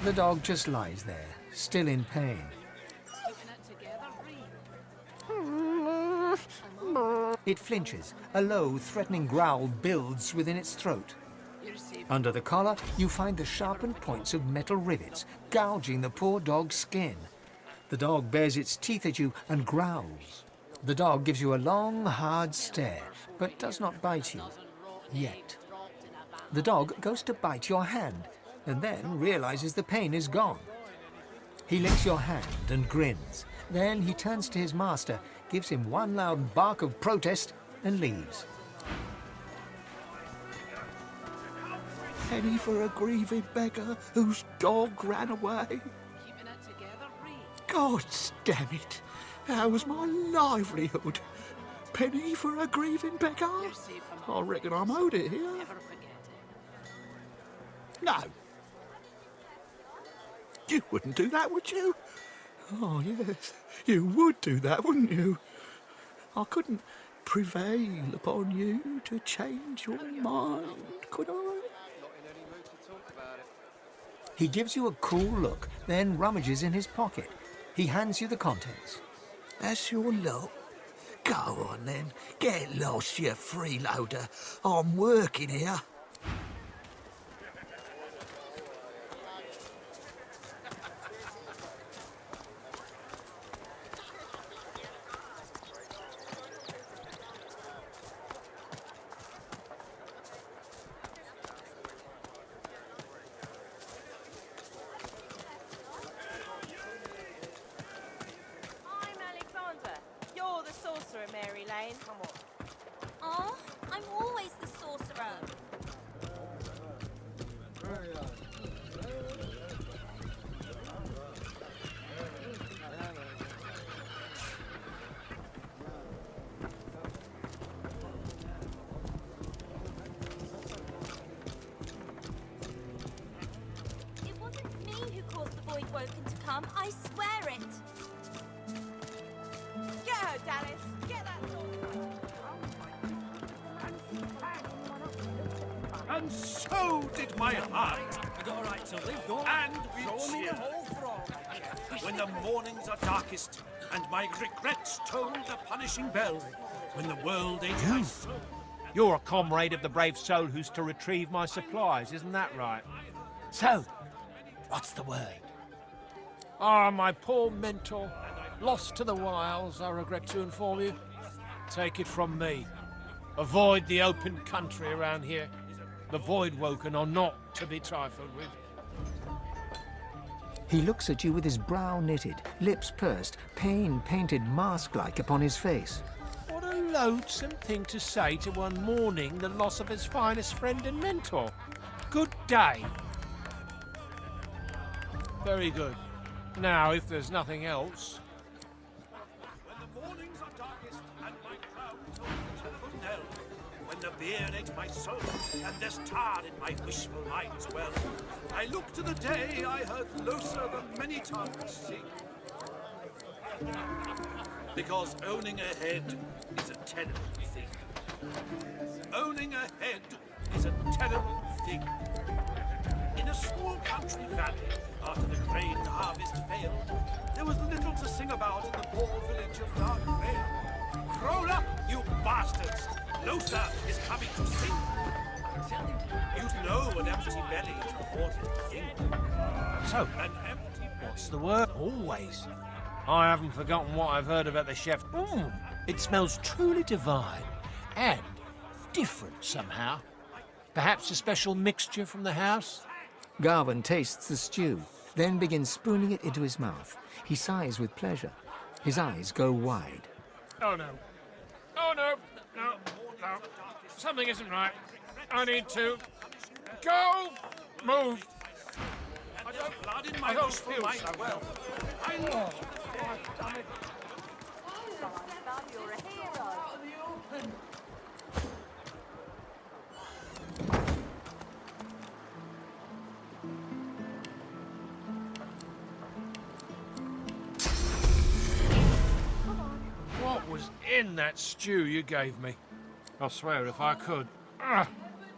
The dog just lies there, still in pain. It flinches. A low, threatening growl builds within its throat. Under the collar, you find the sharpened points of metal rivets, gouging the poor dog's skin. The dog bares its teeth at you and growls. The dog gives you a long, hard stare, but does not bite you. Yet. The dog goes to bite your hand, and then realizes the pain is gone. He licks your hand and grins. Then he turns to his master, gives him one loud bark of protest, and leaves. Penny for a grieving beggar whose dog ran away. God damn it! How was my livelihood? Penny for a grieving beggar? I reckon I'm owed it here. No. You wouldn't do that, would you? Oh, yes. You would do that, wouldn't you? I couldn't prevail upon you to change your mind, could I? He gives you a cool look, then rummages in his pocket. He hands you the contents. That's your lot. Go on then. Get lost, you freeloader. I'm working here. Mary Lane. Come on. Oh, I'm always the sorcerer. It wasn't me who caused the Void Woken to come. I swear it. Get her, Dallas. Get that And so did my heart. I got a right to live, don't And we cheered. When the mornings are darkest, and my regrets toll the punishing bell, when the world ain't my soul. You're a comrade of the brave soul who's to retrieve my supplies, isn't that right? So, what's the word? Ah, my poor mentor. Lost to the wilds, I regret to inform you. Take it from me. Avoid the open country around here. The Void-Woken are not to be trifled with. He looks at you with his brow knitted, lips pursed, pain painted mask-like upon his face. What a loathsome thing to say to one mourning the loss of his finest friend and mentor. Good day. Very good. Now, if there's nothing else... When the mornings are darkest, and my crown tolls the tearful knell, when the beer ate my soul, and there's tar in my wishful mind's well, I look to the day I heard Losa the many-tongued sing. Because owning a head is a terrible thing. Owning a head is a terrible thing. In a small country valley, after the grain harvest failed, there was little to sing about in the poor village of Dark Vale. Roll up, you bastards! Losa is coming to sing. You know an empty belly is a important thing. So, An empty what's the word? Always. I haven't forgotten what I've heard about the chef. It smells truly divine. And different somehow. Perhaps a special mixture from the house? Garvin tastes the stew, then begins spooning it into his mouth. He sighs with pleasure. His eyes go wide. Oh no. Oh no. No. No. Something isn't right. I need to go. Move. I don't blood in my I don't wishful feel mind. so well. I know. You're a hero. What was in that stew you gave me? I swear if I could.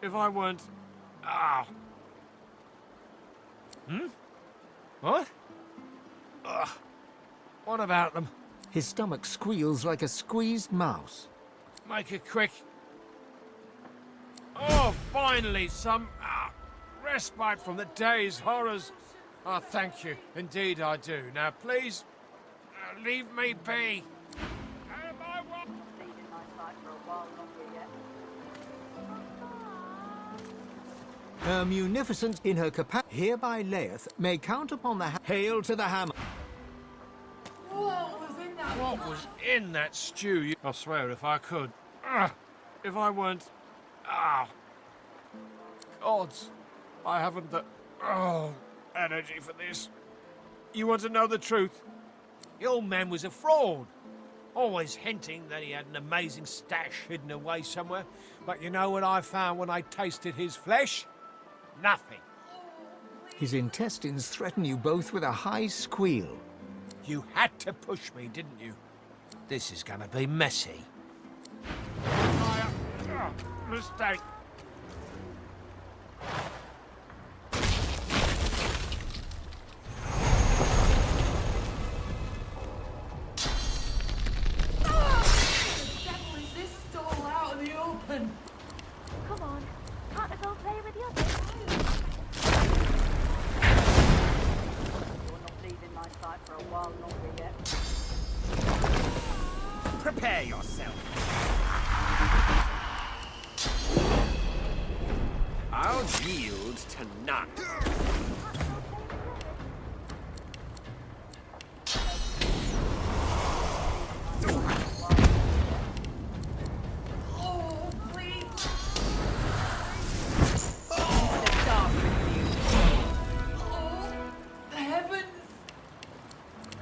If I weren't... What? Ugh. What about them? His stomach squeals like a squeezed mouse. Make it quick. Oh, finally, some respite from the day's horrors. Oh, thank you. Indeed I do. Now, please, leave me be. Her munificence in her capacity hereby layeth may count upon the hail to the hammer. What was in that stew? I swear, if I could. If I weren't. Gods, I haven't the energy for this. You want to know the truth? The old man was a fraud. Always hinting that he had an amazing stash hidden away somewhere. But you know what I found when I tasted his flesh? Nothing. His intestines threaten you both with a high squeal. You had to push me, didn't you? This is gonna be messy. Mistake. Come on. Can't I go play with the others? You're not leaving my sight for a while longer yet. Prepare yourself. I'll yield to none.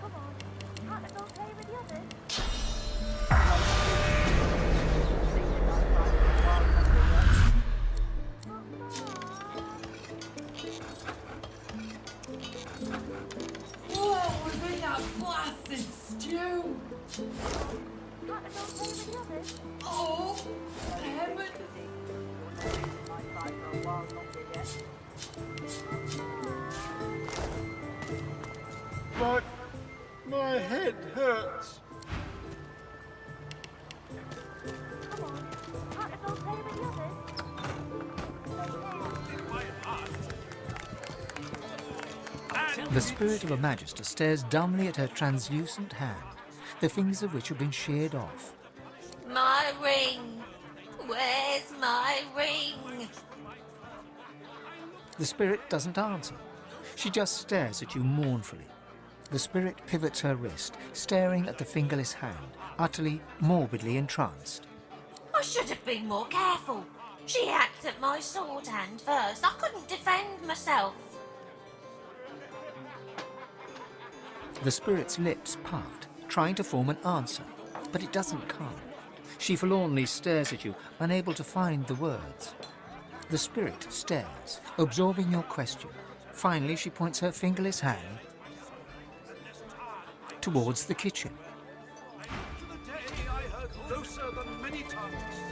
Come on. Can't I go play with the others? What was in that blasted stew? Can't I go play with the others? Oh, heavens! My sight for a while longer yet. But my head hurts. Come on. Can't I go play with the others? The spirit of a magister stares dumbly at her translucent hand, the fingers of which have been sheared off. My ring! Where's my ring? The spirit doesn't answer. She just stares at you mournfully. The spirit pivots her wrist, staring at the fingerless hand, utterly, morbidly entranced. I should have been more careful. She hacked at my sword hand first. I couldn't defend myself. The spirit's lips part, trying to form an answer, but it doesn't come. She forlornly stares at you, unable to find the words. The spirit stares, absorbing your question. Finally, she points her fingerless hand towards the kitchen. To the day I heard closer than many tongues sing.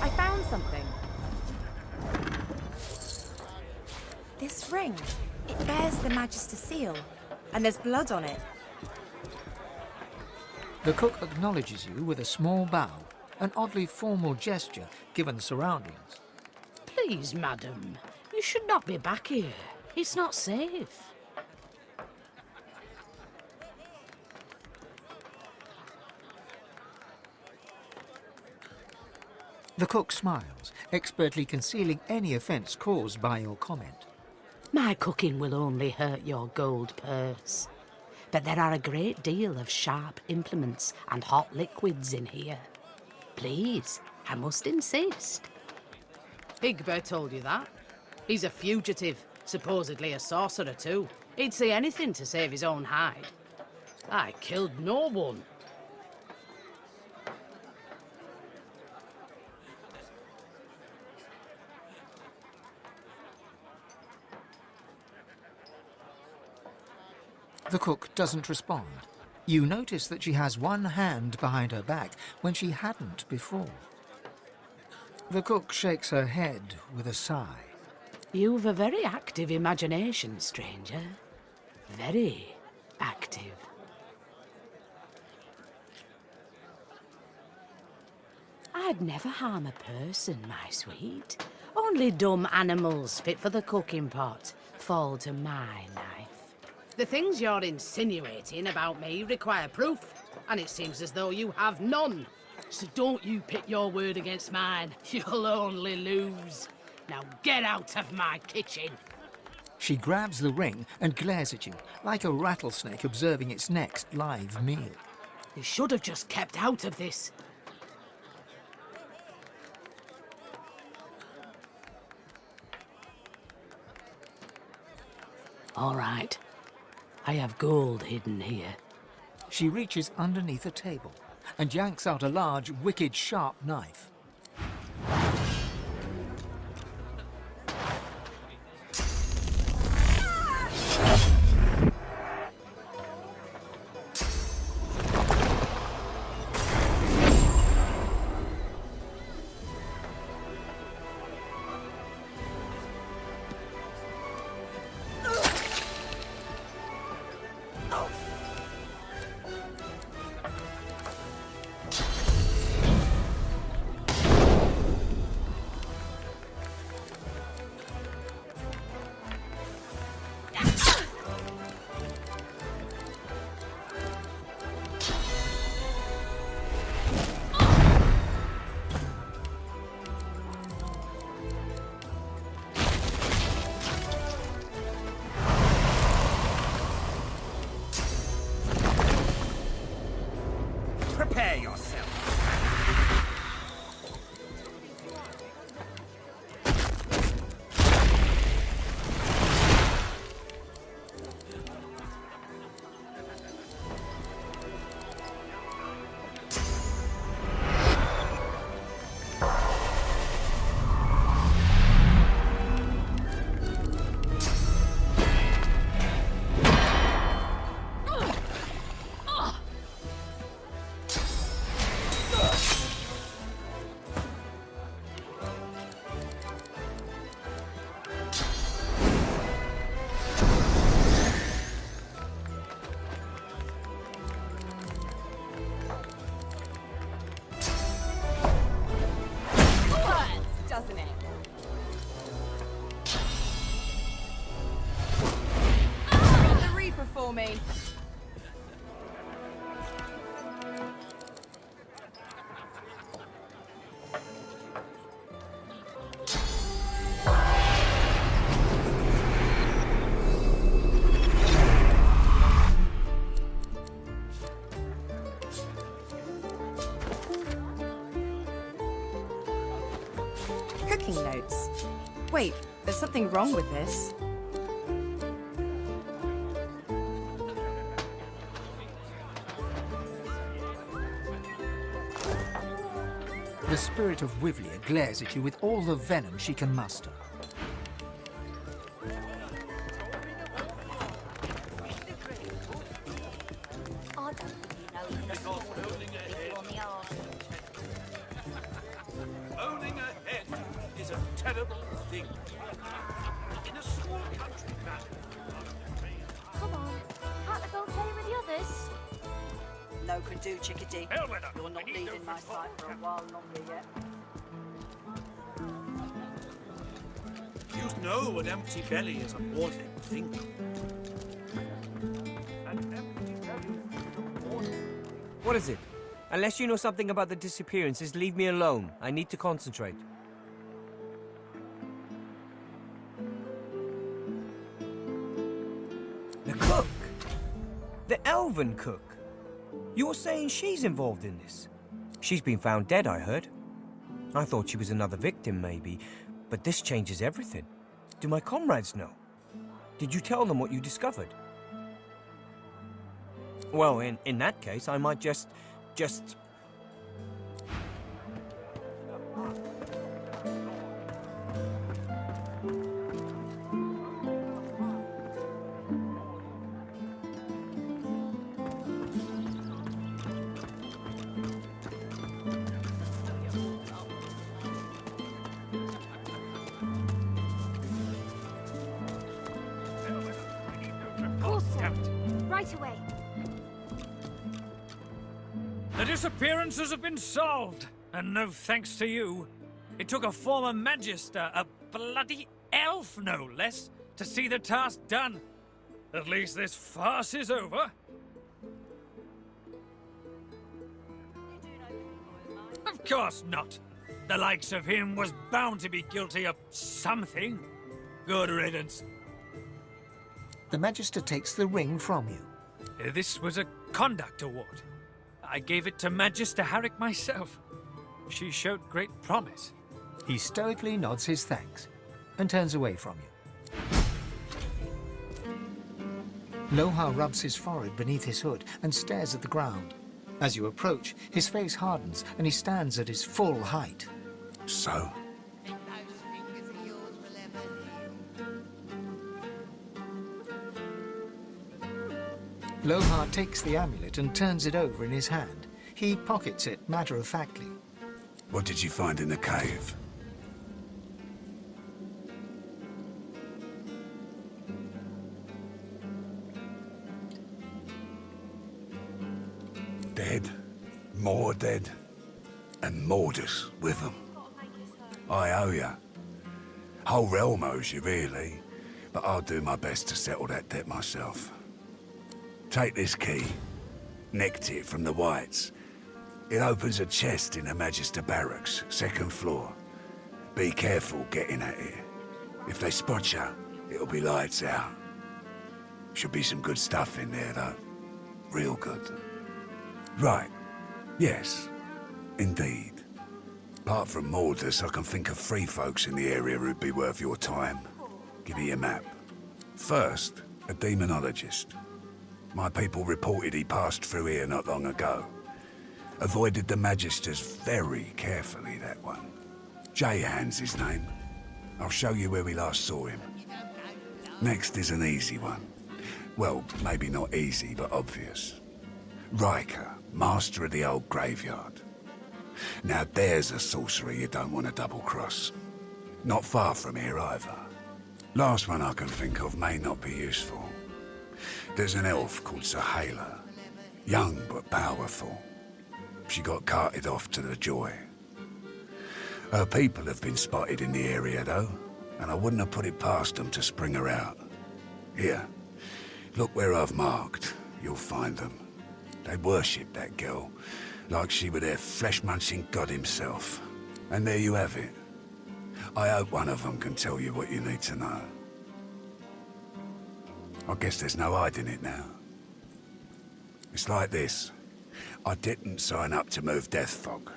I found something. This ring, it bears the Magister seal, and there's blood on it. The cook acknowledges you with a small bow, an oddly formal gesture given the surroundings. Please, madam, you should not be back here. It's not safe. The cook smiles, expertly concealing any offence caused by your comment. My cooking will only hurt your gold purse. But there are a great deal of sharp implements and hot liquids in here. Please, I must insist. Higbear told you that. He's a fugitive, supposedly a sorcerer too. He'd say anything to save his own hide. I killed no one. The cook doesn't respond. You notice that she has one hand behind her back when she hadn't before. The cook shakes her head with a sigh. You've a very active imagination, stranger. Very active. I'd never harm a person, my sweet. Only dumb animals fit for the cooking pot fall to my knife. The things you're insinuating about me require proof, and it seems as though you have none. So don't you pit your word against mine. You'll only lose. Now get out of my kitchen. She grabs the ring and glares at you, like a rattlesnake observing its next live meal. You should have just kept out of this. All right. I have gold hidden here. She reaches underneath a table and yanks out a large, wicked, sharp knife. Prepare yourself. Doesn't it? Bring the Reaper for me. Cooking notes. Wait, there's something wrong with this. The spirit of Wivlia glares at you with all the venom she can muster. I don't really know in a small people on the arse. Owning a head is a terrible thing. In a small country valley. Come on, can't I go play with the others? No can do, chickadee. Hell with her. You're not leaving my sight for a while longer yet. You know an empty belly is a maudlin thing. An empty belly is a maudlin. What is it? Unless you know something about the disappearances, leave me alone. I need to concentrate. The cook! The elven cook! You're saying she's involved in this? She's been found dead, I heard. I thought she was another victim, maybe, but this changes everything. Do my comrades know? Did you tell them what you discovered? Well, in that case, I might just... The disappearances have been solved, and no thanks to you. It took a former magister, a bloody elf no less, to see the task done. At least this farce is over. Of course not. The likes of him was bound to be guilty of something. Good riddance. The Magister takes the ring from you. This was a conduct award. I gave it to Magister Harrick myself. She showed great promise. He stoically nods his thanks and turns away from you. Lohar rubs his forehead beneath his hood and stares at the ground. As you approach, his face hardens and he stands at his full height. So? Lohar takes the amulet and turns it over in his hand. He pockets it matter-of-factly. What did you find in the cave? Dead, more dead, and Mordus with them. I owe you. Whole realm owes you, really, but I'll do my best to settle that debt myself. Take this key, nicked it from the Whites. It opens a chest in the Magister Barracks, 2nd floor. Be careful getting at it. If they spot you, it'll be lights out. Should be some good stuff in there, though. Real good. Right. Yes. Indeed. Apart from Mordus, I can think of 3 folks in the area who'd be worth your time. Give me your map. First, a demonologist. My people reported he passed through here not long ago. Avoided the Magisters very carefully, that one. Jayhan's his name. I'll show you where we last saw him. Next is an easy one. Well, maybe not easy, but obvious. Riker, master of the old graveyard. Now there's a sorcerer you don't want to double-cross. Not far from here either. Last one I can think of may not be useful. There's an elf called Sahala. Young but powerful. She got carted off to the Joy. Her people have been spotted in the area, though, and I wouldn't have put it past them to spring her out. Here, look where I've marked. You'll find them. They worship that girl, like she were their flesh-munching god himself. And there you have it. I hope one of them can tell you what you need to know. I guess there's no hiding it now. It's like this. I didn't sign up to move death fog.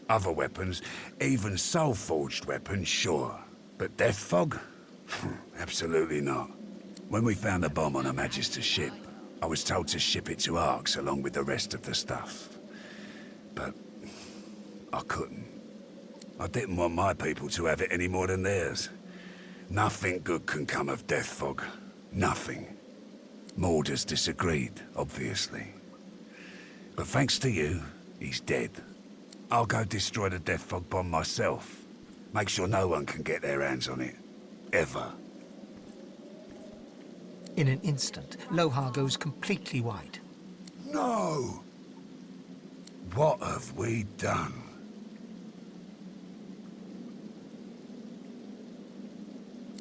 Other weapons, even soul-forged weapons, sure. But death fog? Absolutely not. When we found the bomb on a Magister's ship, I was told to ship it to Arx along with the rest of the stuff. But I couldn't. I didn't want my people to have it any more than theirs. Nothing good can come of death fog. Nothing. Mordus disagreed, obviously. But thanks to you, he's dead. I'll go destroy the death fog bomb myself. Make sure no one can get their hands on it. Ever. In an instant, Lohar goes completely white. No! What have we done?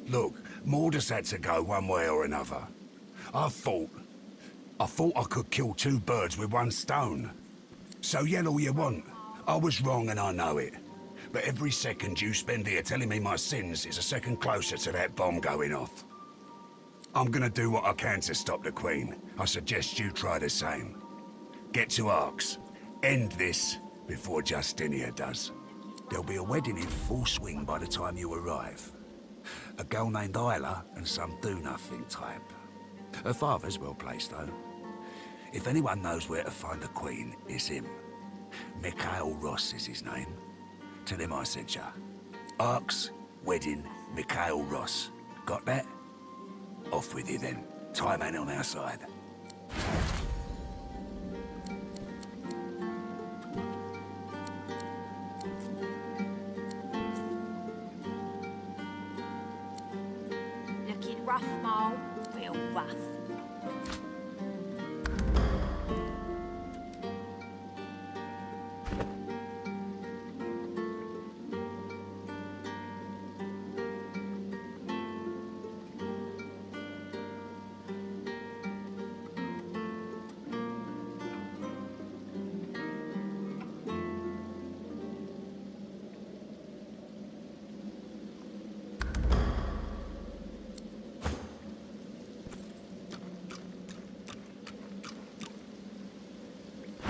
Look, Mordus had to go one way or another. I thought I could kill 2 birds with 1 stone. So yell all you want. I was wrong and I know it. But every second you spend here telling me my sins is a second closer to that bomb going off. I'm gonna do what I can to stop the Queen. I suggest you try the same. Get to Arx. End this before Justinia does. There'll be a wedding in full swing by the time you arrive. A girl named Isla and some do-nothing type. Her father's well placed, though. If anyone knows where to find the Queen, it's him. Mikhail Ross is his name. Tell him I sent ya. Arx, wedding, Mikhail Ross. Got that? Off with you then. Time ain't on our side. Looking rough, Mole. Real rough.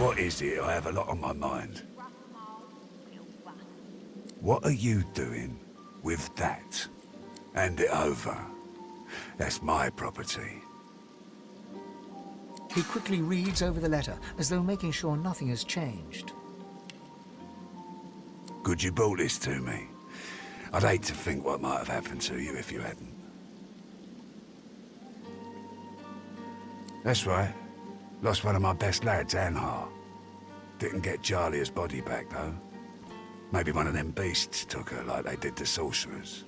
What is it? I have a lot on my mind. What are you doing with that? Hand it over. That's my property. He quickly reads over the letter, as though making sure nothing has changed. Good you brought this to me. I'd hate to think what might have happened to you if you hadn't. That's right. Lost one of my best lads, Anhar. Didn't get Jalia's body back, though. Maybe one of them beasts took her like they did the sorcerers.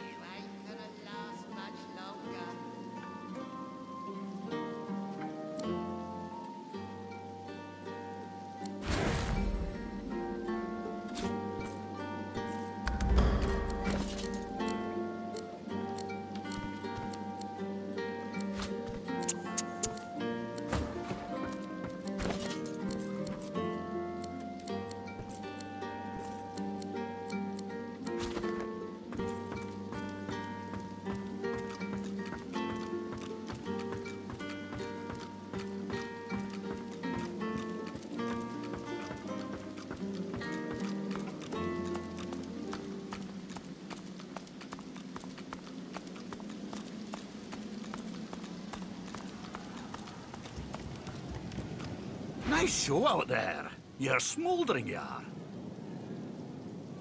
Nice show out there. You're smouldering, you are.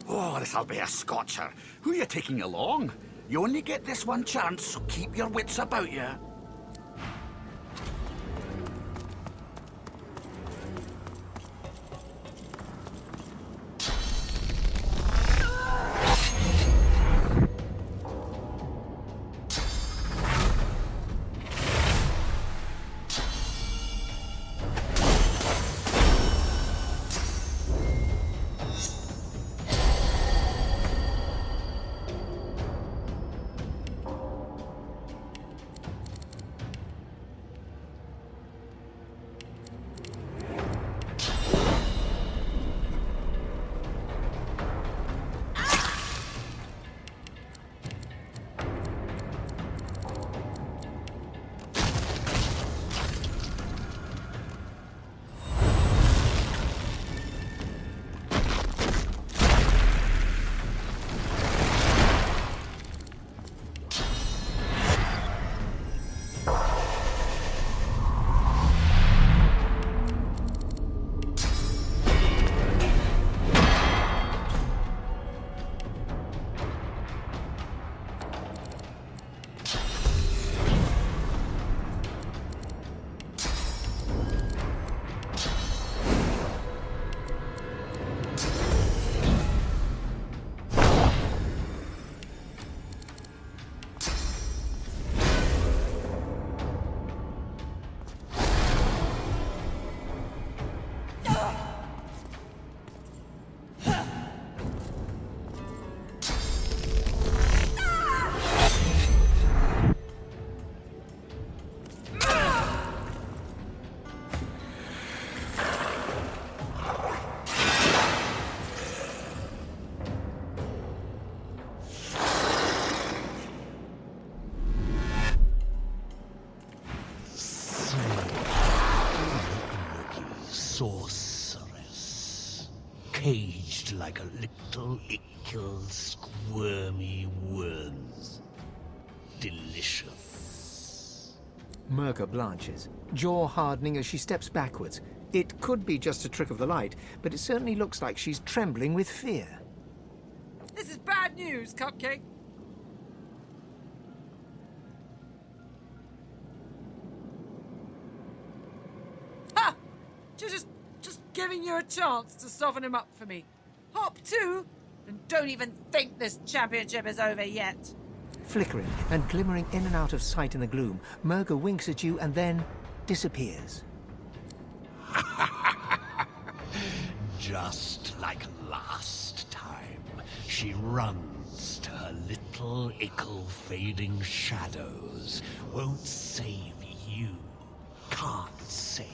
Oh, this'll be a scotcher. Who you taking along? You only get this one chance, so keep your wits about you. Sorceress, caged like a little ickle squirmy worms. Delicious. Mirka blanches, jaw hardening as she steps backwards. It could be just a trick of the light, but it certainly looks like she's trembling with fear. This is bad news, Cupcake. Ha! Just giving you a chance to soften him up for me. Hop to, and don't even think this championship is over yet. Flickering and glimmering in and out of sight in the gloom, Mirka winks at you and then disappears. Just like last time, she runs to her little ickle fading shadows. Won't save you. Can't save you.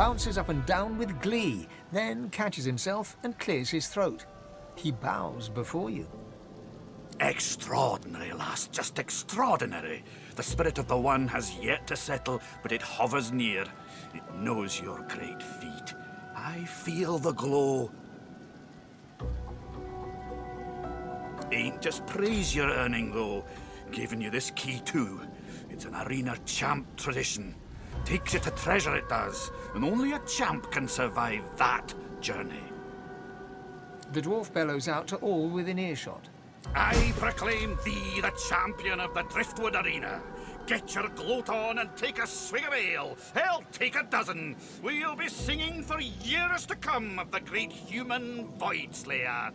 bounces up and down with glee, then catches himself and clears his throat. He bows before you. Extraordinary, lass, just extraordinary. The spirit of the One has yet to settle, but it hovers near. It knows your great feat. I feel the glow. Ain't just praise you're earning, though. Giving you this key, too. It's an arena champ tradition. Takes you to treasure, it does. And only a champ can survive that journey. The dwarf bellows out to all within earshot. I proclaim thee the champion of the Driftwood Arena. Get your gloat on and take a swig of ale. Hell, take a dozen. We'll be singing for years to come of the great human Void Slayer.